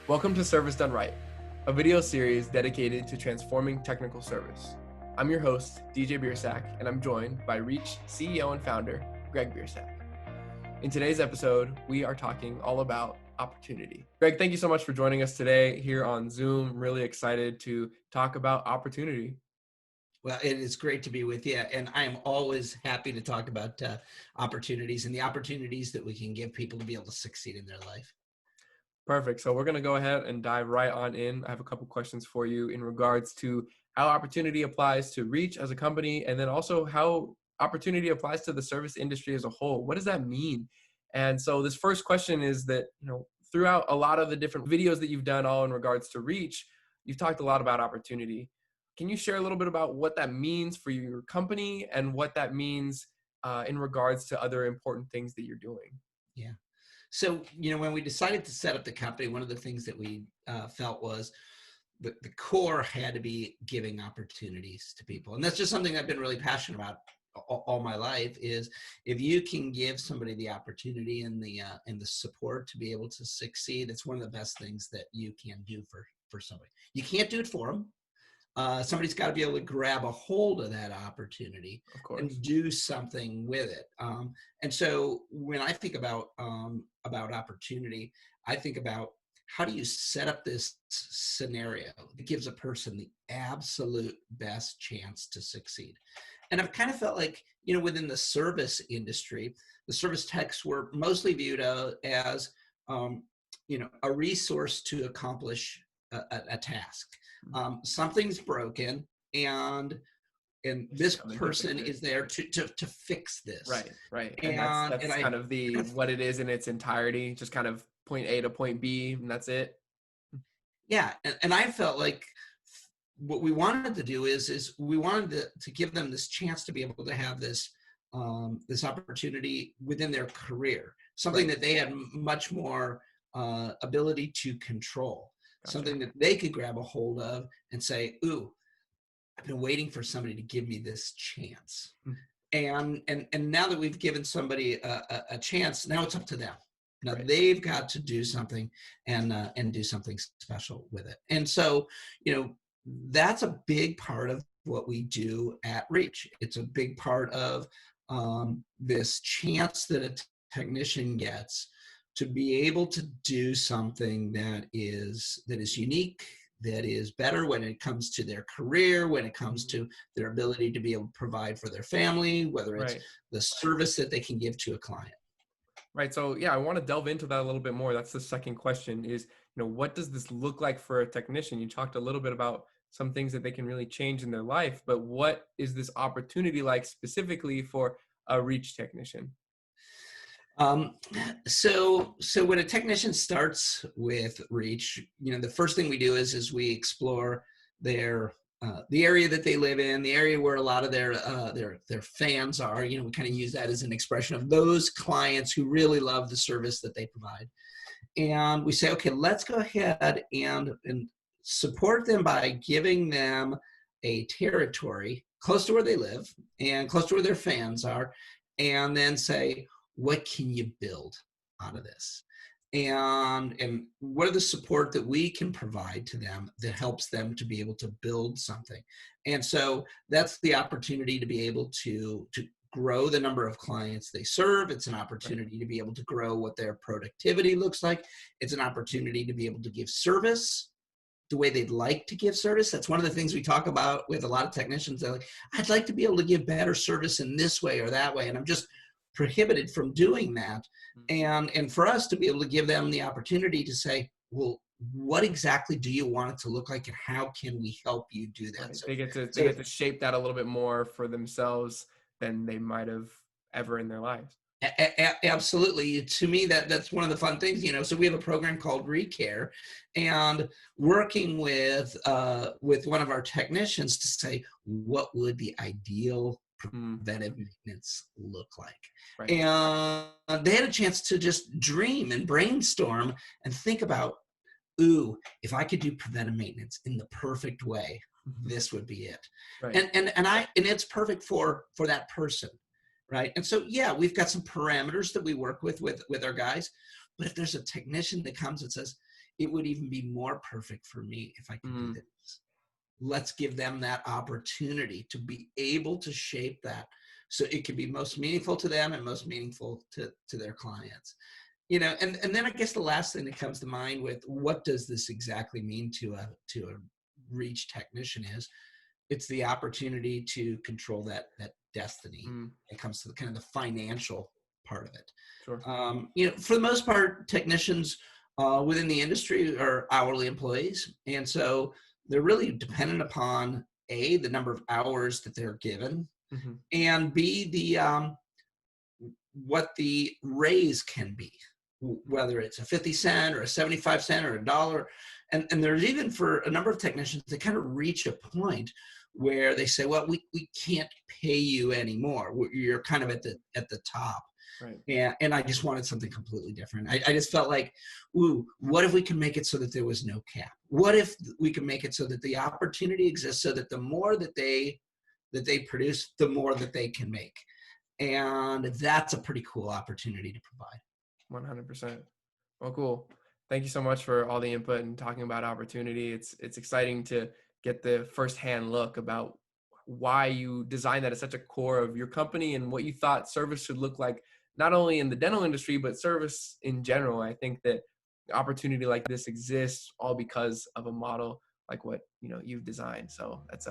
Welcome to Service Done Right, a video series dedicated to transforming technical service. I'm your host, DJ Biersack, and I'm joined by Reach CEO and founder, Greg Biersack. In today's episode, we are talking all about opportunity. Greg, thank you so much for joining us today here on Zoom. Really excited to talk about opportunity. Well, it is great to be with you, and I am always happy to talk about opportunities and the opportunities that we can give people to be able to succeed in their life. Perfect. So we're going to go ahead and dive right on in. I have a couple questions for you in regards to how opportunity applies to Reach as a company, and then also how opportunity applies to the service industry as a whole. What does that mean? And so this first question is that, throughout a lot of the different videos that you've done all in regards to Reach, you've talked a lot about opportunity. Can you share a little bit about what that means for your company and what that means in regards to other important things that you're doing? Yeah. So, when we decided to set up the company, one of the things that we felt was the core had to be giving opportunities to people. And that's just something I've been really passionate about all my life, is if you can give somebody the opportunity and the support to be able to succeed, it's one of the best things that you can do for somebody. You can't do it for them. Somebody's got to be able to grab a hold of that opportunity and do something with it. And so when I think about opportunity, I think about how do you set up this scenario that gives a person the absolute best chance to succeed. And I've kind of felt like, within the service industry, the service techs were mostly viewed as, a resource to accomplish a task. Something's broken, and this person is there to fix this. Right. And that's kind of what it is in its entirety, just kind of point A to point B, and that's it. Yeah, and I felt like what we wanted to do is we wanted to give them this chance to be able to have this opportunity within their career, something that they had much more ability to control. Gotcha. Something that they could grab a hold of and say, ooh, I've been waiting for somebody to give me this chance. And now that we've given somebody a chance, now it's up to them. Now they've got to do something and do something special with it. And so, that's a big part of what we do at Reach. It's a big part of this chance that a technician gets to be able to do something that is unique, that is better when it comes to their career, when it comes to their ability to be able to provide for their family, whether it's the service that they can give to a client. Right. So I want to delve into that a little bit more. That's the second question is, what does this look like for a technician? You talked a little bit about some things that they can really change in their life, but what is this opportunity like specifically for a Reach technician? So when a technician starts with Reach, the first thing we do is we explore their the area that they live in, the area where a lot of their fans are. We kind of use that as an expression of those clients who really love the service that they provide. And we say, okay, let's go ahead and support them by giving them a territory close to where they live and close to where their fans are, and then say, what can you build out of this? And what are the support that we can provide to them that helps them to be able to build something? And so that's the opportunity to be able to grow the number of clients they serve. It's an opportunity to be able to grow what their productivity looks like. It's an opportunity to be able to give service the way they'd like to give service. That's one of the things we talk about with a lot of technicians. They're like, I'd like to be able to give better service in this way or that way, and I'm just prohibited from doing that. And for us to be able to give them the opportunity to say, well, what exactly do you want it to look like, and how can we help you do that? Right. So they get to shape that a little bit more for themselves than they might have ever in their lives. Absolutely. To me, that's one of the fun things, so we have a program called Recare, and working with one of our technicians to say, what would the ideal preventive maintenance look like? And they had a chance to just dream and brainstorm and think about, ooh, if I could do preventive maintenance in the perfect way, this would be it. And it's perfect for that person. Right. And so, we've got some parameters that we work with our guys. But if there's a technician that comes and says, it would even be more perfect for me if I could do Mm, this. Let's give them that opportunity to be able to shape that so it can be most meaningful to them and most meaningful to their clients. And then I guess the last thing that comes to mind with what does this exactly mean to a reach technician is it's the opportunity to control that destiny. mm, It comes to the kind of the financial part of it. sure. For the most part, technicians within the industry are hourly employees, and so they're really dependent upon A, the number of hours that they're given, Hmm. and B, the what the raise can be, whether it's a 50 cent or a 75 cent or a dollar. And there's even for a number of technicians, they kind of reach a point where they say, well, we can't pay you anymore. You're kind of Right. at the top. Right. And I just wanted something completely different. I just felt like, ooh, what if we can make it so that there was no cap? What if we can make it so that the opportunity exists so that the more that they produce, the more that they can make? And that's a pretty cool opportunity to provide. 100%. Well, cool. Thank you so much for all the input and talking about opportunity. It's exciting to get the firsthand look about why you designed that as such a core of your company and what you thought service should look like, not only in the dental industry, but service in general. I think that opportunity like this exists all because of a model like what you've designed. So that's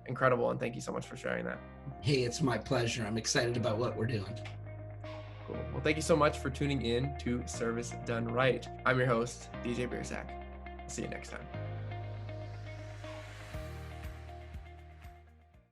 incredible, and thank you so much for sharing that. Hey, it's my pleasure. I'm excited about what we're doing. Cool. Well, thank you so much for tuning in to Service Done Right. I'm your host, DJ Biersack. See you next time.